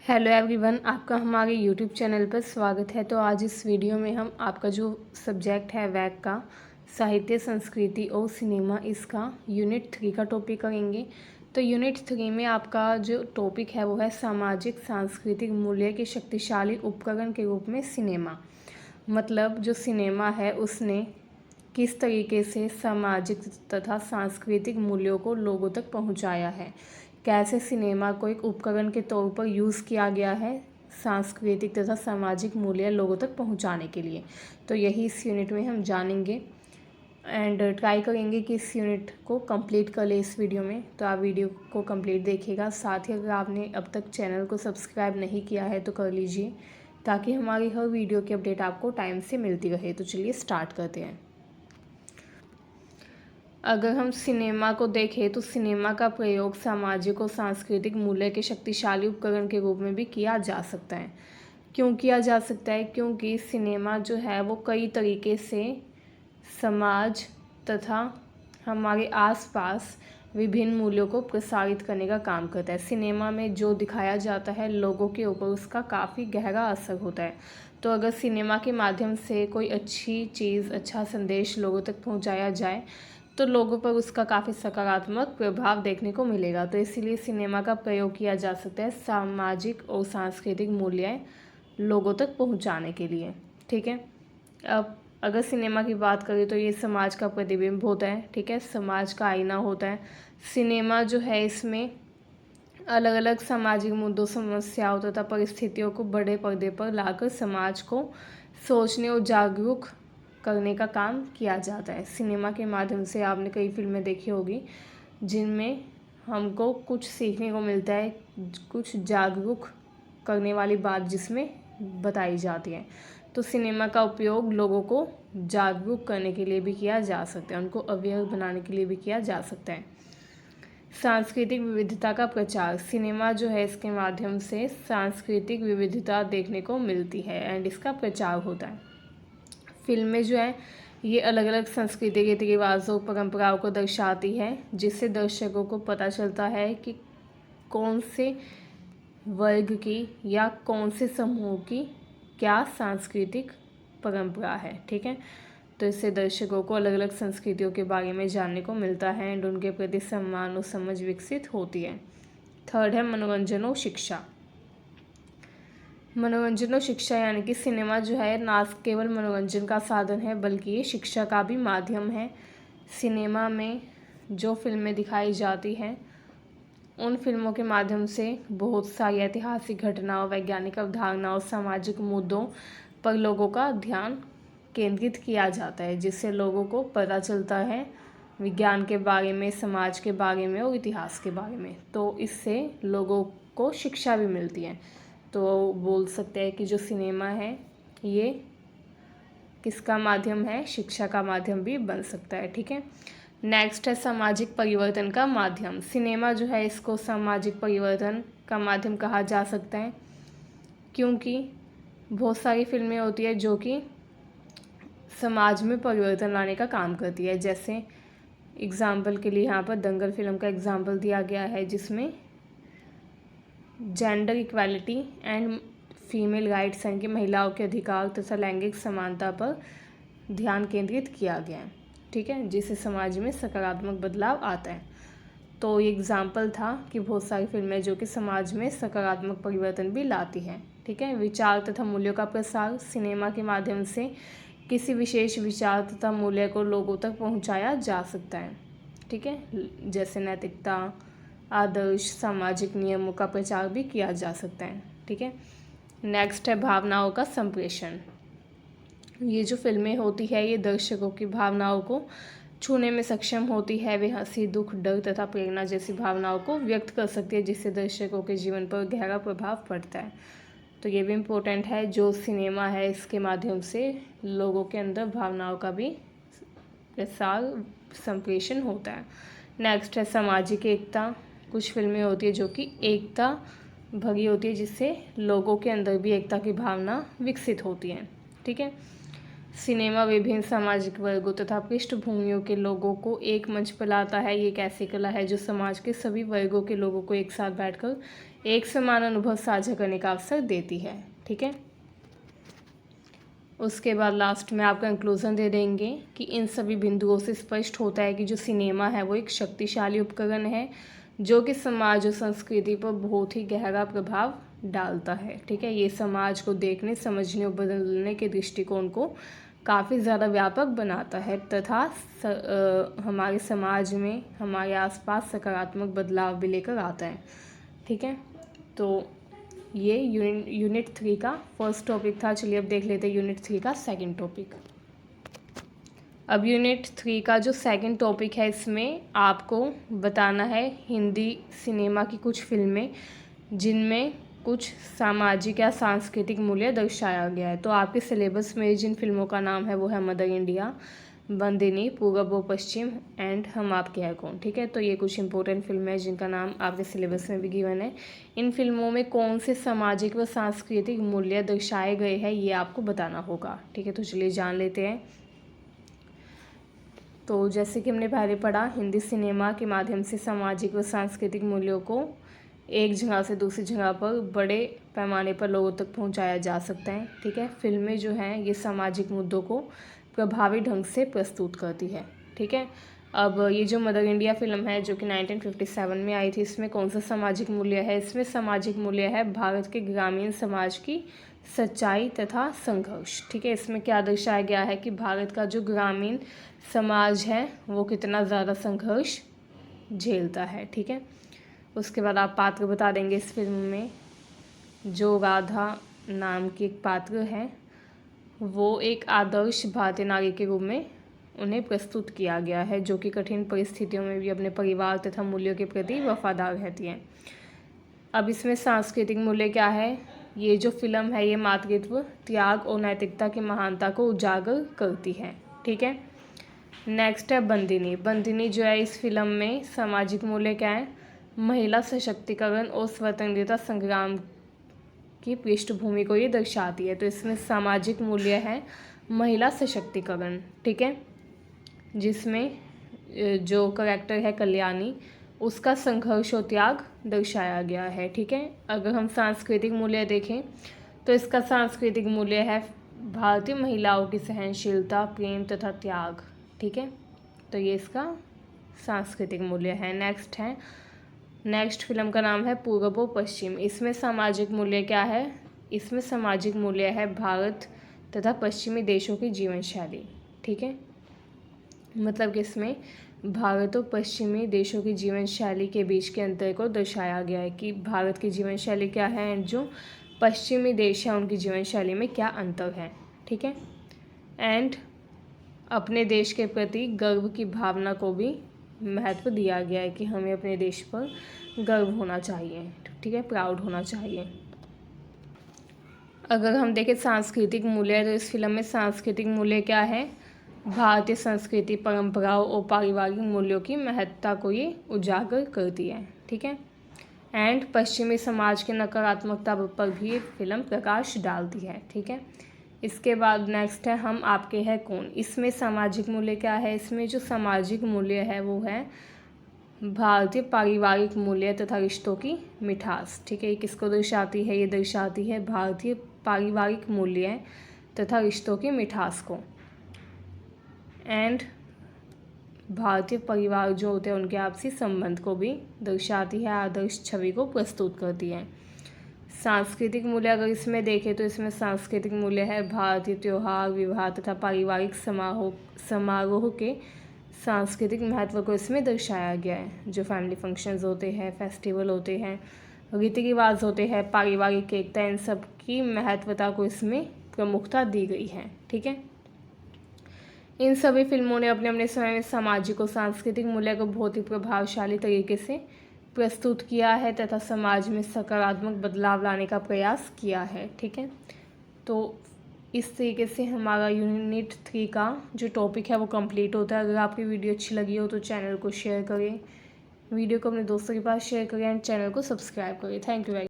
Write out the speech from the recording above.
Hello everyone, आपका हमारे YouTube channel पर स्वागत है। तो आज इस वीडियो में हम आपका जो सब्जेक्ट है वैक का साहित्य, संस्कृति और सिनेमा, इसका यूनिट 3 का टॉपिक करेंगे। तो यूनिट 3 में आपका जो टॉपिक है वो है सामाजिक सांस्कृतिक मूल्य के शक्तिशाली उपकरण के रूप में सिनेमा। मतलब जो सिनेमा है उसने किस तरीके से सामाजिक तथा सांस्कृतिक मूल्यों को लोगों तक पहुंचाया है, कैसे सिनेमा को एक उपकरण के तौर पर यूज़ किया गया है सांस्कृतिक तथा सामाजिक मूल्य लोगों तक पहुंचाने के लिए। तो यही इस यूनिट में हम जानेंगे एंड ट्राई करेंगे कि इस यूनिट को कंप्लीट कर ले इस वीडियो में। तो आप वीडियो को कंप्लीट देखिएगा। साथ ही अगर आपने अब तक चैनल को सब्सक्राइब नहीं किया है तो कर लीजिए, ताकि हमारी हर वीडियो की अपडेट आपको टाइम से मिलती रहे। तो चलिए स्टार्ट करते हैं। अगर हम सिनेमा को देखें तो सिनेमा का प्रयोग सामाजिक और सांस्कृतिक मूल्य के शक्तिशाली उपकरण के रूप में भी किया जा सकता है। क्यों किया जा सकता है? क्योंकि सिनेमा जो है वो कई तरीके से समाज तथा हमारे आसपास विभिन्न मूल्यों को प्रसारित करने का काम करता है। सिनेमा में जो दिखाया जाता है लोगों के ऊपर उसका काफ़ी गहरा असर होता है। तो अगर सिनेमा के माध्यम से कोई अच्छी चीज़, अच्छा संदेश लोगों तक पहुंचाया जाए तो लोगों पर उसका काफ़ी सकारात्मक प्रभाव देखने को मिलेगा। तो इसीलिए सिनेमा का प्रयोग किया जा सकता है सामाजिक और सांस्कृतिक मूल्य लोगों तक पहुंचाने के लिए। ठीक है, अब अगर सिनेमा की बात करें तो ये समाज का प्रतिबिंब होता है। ठीक है, समाज का आईना होता है। सिनेमा जो है इसमें अलग अलग सामाजिक मुद्दों, समस्याओं तथा परिस्थितियों को बड़े पर्दे पर लाकर समाज को सोचने और जागरूक करने का काम किया जाता है। सिनेमा के माध्यम से आपने कई फिल्में देखी होगी जिनमें हमको कुछ सीखने को मिलता है, कुछ जागरूक करने वाली बात जिसमें बताई जाती है। तो सिनेमा का उपयोग लोगों को जागरूक करने के लिए भी किया जा सकता है, उनको अवेयर बनाने के लिए भी किया जा सकता है। सांस्कृतिक विविधता का प्रचार, सिनेमा जो है इसके माध्यम से सांस्कृतिक विविधता देखने को मिलती है एंड इसका प्रचार होता है। फिल्में जो है ये अलग अलग संस्कृति, रीति रिवाजों, परंपराओं को दर्शाती है, जिससे दर्शकों को पता चलता है कि कौन से वर्ग की या कौन से समूह की क्या सांस्कृतिक परंपरा है। ठीक है, तो इससे दर्शकों को अलग अलग संस्कृतियों के बारे में जानने को मिलता है एंड उनके प्रति सम्मान और समझ विकसित होती है। थर्ड है मनोरंजन और शिक्षा। मनोरंजन और शिक्षा यानी कि सिनेमा जो है ना केवल मनोरंजन का साधन है बल्कि ये शिक्षा का भी माध्यम है। सिनेमा में जो फिल्में दिखाई जाती हैं उन फिल्मों के माध्यम से बहुत सारी ऐतिहासिक घटनाओं, वैज्ञानिक अवधारणाओं, सामाजिक मुद्दों पर लोगों का ध्यान केंद्रित किया जाता है, जिससे लोगों को पता चलता है विज्ञान के बारे में, समाज के बारे में और इतिहास के बारे में। तो इससे लोगों को शिक्षा भी मिलती है। तो बोल सकते हैं कि जो सिनेमा है ये किसका माध्यम है? शिक्षा का माध्यम भी बन सकता है। ठीक है, नेक्स्ट है सामाजिक परिवर्तन का माध्यम। सिनेमा जो है इसको सामाजिक परिवर्तन का माध्यम कहा जा सकता है, क्योंकि बहुत सारी फिल्में होती है जो कि समाज में परिवर्तन लाने का काम करती है। जैसे एग्जाम्पल के लिए यहाँ पर दंगल फिल्म का एग्जाम्पल दिया गया है, जिसमें gender equality and female rights यानी कि महिलाओं के अधिकार तथा लैंगिक समानता पर ध्यान केंद्रित किया गया है। ठीक है, जिससे समाज में सकारात्मक बदलाव आता है। तो ये एग्जाम्पल था कि बहुत सारी फिल्में जो कि समाज में सकारात्मक परिवर्तन भी लाती हैं। ठीक है, विचार तथा मूल्यों का प्रसार, सिनेमा के माध्यम से किसी विशेष विचार तथा मूल्य को लोगों तक पहुंचाया जा सकता है। ठीक है, जैसे नैतिकता, आदर्श, सामाजिक नियमों का प्रचार भी किया जा सकता है। ठीक है, नेक्स्ट है भावनाओं का संप्रेषण। ये जो फिल्में होती है ये दर्शकों की भावनाओं को छूने में सक्षम होती है। वे हंसी, दुख, डर तथा प्रेरणा जैसी भावनाओं को व्यक्त कर सकती है, जिससे दर्शकों के जीवन पर गहरा प्रभाव पड़ता है। तो ये भी इम्पोर्टेंट है, जो सिनेमा है इसके माध्यम से लोगों के अंदर भावनाओं का भी प्रसार, संप्रेषण होता है। नेक्स्ट है सामाजिक एकता। कुछ फिल्में होती है जो कि एकता भरी होती है, जिससे लोगों के अंदर भी एकता की भावना विकसित होती है। ठीक है, सिनेमा विभिन्न सामाजिक वर्गों तथा पृष्ठभूमियों के लोगों को एक मंच पर लाता है। ये एक ऐसी कला है जो समाज के सभी वर्गों के लोगों को एक साथ बैठकर एक समान अनुभव साझा करने का अवसर देती है। ठीक है, उसके बाद लास्ट में आप कंक्लूजन दे देंगे कि इन सभी बिंदुओं से स्पष्ट होता है कि जो सिनेमा है वो एक शक्तिशाली उपकरण है जो कि समाज और संस्कृति पर बहुत ही गहरा प्रभाव डालता है। ठीक है, ये समाज को देखने, समझने और बदलने के दृष्टिकोण को काफ़ी ज़्यादा व्यापक बनाता है तथा हमारे समाज में, हमारे आसपास सकारात्मक बदलाव भी लेकर आता है। ठीक है, तो ये यूनिट 3 का फर्स्ट टॉपिक था। चलिए अब देख लेते हैं यूनिट 3 का सेकंड टॉपिक। अब यूनिट 3 का जो सेकंड टॉपिक है, इसमें आपको बताना है हिंदी सिनेमा की कुछ फिल्में जिनमें कुछ सामाजिक या सांस्कृतिक मूल्य दर्शाया गया है। तो आपके सिलेबस में जिन फिल्मों का नाम है वो है मदर इंडिया, बंदिनी, पूरब व पश्चिम एंड हम आपके हैं कौन। ठीक है, तो ये कुछ इंपॉर्टेंट फिल्में हैं जिनका नाम आपके सिलेबस में भी गिवन है। इन फिल्मों में कौन से सामाजिक व सांस्कृतिक मूल्य दर्शाए गए हैं ये आपको बताना होगा। ठीक है, तो चलिए जान लेते हैं। तो जैसे कि हमने पहले पढ़ा, हिंदी सिनेमा के माध्यम से सामाजिक व सांस्कृतिक मूल्यों को एक जगह से दूसरी जगह पर बड़े पैमाने पर लोगों तक पहुंचाया जा सकता है। ठीक है, फिल्में जो हैं ये सामाजिक मुद्दों को प्रभावी ढंग से प्रस्तुत करती है। ठीक है, अब ये जो मदर इंडिया फिल्म है जो कि 1957 में आई थी, इसमें कौन सा सामाजिक मूल्य है? इसमें सामाजिक मूल्य है भारत के ग्रामीण समाज की सच्चाई तथा संघर्ष। ठीक है, इसमें क्या दर्शाया गया है कि भारत का जो ग्रामीण समाज है वो कितना ज़्यादा संघर्ष झेलता है। ठीक है, उसके बाद आप पात्र बता देंगे इस फिल्म में। जो राधा नाम की एक पात्र है वो एक आदर्श भारतीय नारी के रूप में उन्हें प्रस्तुत किया गया है, जो कि कठिन परिस्थितियों में भी अपने परिवार तथा मूल्यों के प्रति वफादार रहती हैं। अब इसमें सांस्कृतिक मूल्य क्या है? ये जो फिल्म है ये मातृत्व, त्याग और नैतिकता की महानता को उजागर करती है। ठीक है, नेक्स्ट है बंदिनी। बंदिनी जो है इस फिल्म में सामाजिक मूल्य क्या है? महिला सशक्तिकरण और स्वतंत्रता संग्राम की पृष्ठभूमि को ये दर्शाती है। तो इसमें सामाजिक मूल्य है महिला सशक्तिकरण। ठीक है, जिसमें जो कैरेक्टर है कल्याणी, उसका संघर्ष और त्याग दर्शाया गया है। ठीक है, अगर हम सांस्कृतिक मूल्य देखें तो इसका सांस्कृतिक मूल्य है भारतीय महिलाओं की सहनशीलता, प्रेम तथा त्याग। ठीक है, तो ये इसका सांस्कृतिक मूल्य है। नेक्स्ट फिल्म का नाम है पूरब और पश्चिम। इसमें सामाजिक मूल्य क्या है? इसमें सामाजिक मूल्य है भारत तथा पश्चिमी देशों की जीवन शैली। ठीक है, मतलब कि इसमें भारत और पश्चिमी देशों की जीवन शैली के बीच के अंतर को दर्शाया गया है कि भारत की जीवन शैली क्या है एंड जो पश्चिमी देश है उनकी जीवन शैली में क्या अंतर है। ठीक है, एंड अपने देश के प्रति गर्व की भावना को भी महत्व दिया गया है कि हमें अपने देश पर गर्व होना चाहिए। ठीक है, प्राउड होना चाहिए। अगर हम देखें सांस्कृतिक मूल्य, तो इस फिल्म में सांस्कृतिक मूल्य क्या है? भारतीय संस्कृति, परंपराओं और पारिवारिक मूल्यों की महत्ता को ये उजागर करती है। ठीक है, एंड पश्चिमी समाज की नकारात्मकता पर भी ये फिल्म प्रकाश डालती है। ठीक है, इसके बाद नेक्स्ट है हम आपके हैं कौन। इसमें सामाजिक मूल्य क्या है? इसमें जो सामाजिक मूल्य है वो है भारतीय पारिवारिक मूल्य तथा रिश्तों की मिठास। ठीक है, ये किसको दर्शाती है? ये दर्शाती है भारतीय पारिवारिक मूल्य तथा रिश्तों की मिठास को। एंड भारतीय परिवार जो होते हैं उनके आपसी संबंध को भी दर्शाती है, आदर्श छवि को प्रस्तुत करती है। सांस्कृतिक मूल्य अगर इसमें देखें तो इसमें सांस्कृतिक मूल्य है भारतीय त्यौहार, विवाह तथा पारिवारिक समारोह के सांस्कृतिक महत्व को इसमें दर्शाया गया है। जो फैमिली फंक्शंस होते हैं, फेस्टिवल होते हैं, रीति रिवाज होते हैं, पारिवारिक एकता, इन सब की महत्वता को इसमें प्रमुखता दी गई है। ठीक है, इन सभी फिल्मों ने अपने अपने समय में सामाजिक और सांस्कृतिक मूल्य को बहुत ही प्रभावशाली तरीके से प्रस्तुत किया है तथा समाज में सकारात्मक बदलाव लाने का प्रयास किया है। ठीक है, तो इस तरीके से हमारा यूनिट 3 का जो टॉपिक है वो कंप्लीट होता है। अगर आपकी वीडियो अच्छी लगी हो तो चैनल को शेयर करें, वीडियो को अपने दोस्तों के पास शेयर करें एंड चैनल को सब्सक्राइब करें। Thank you.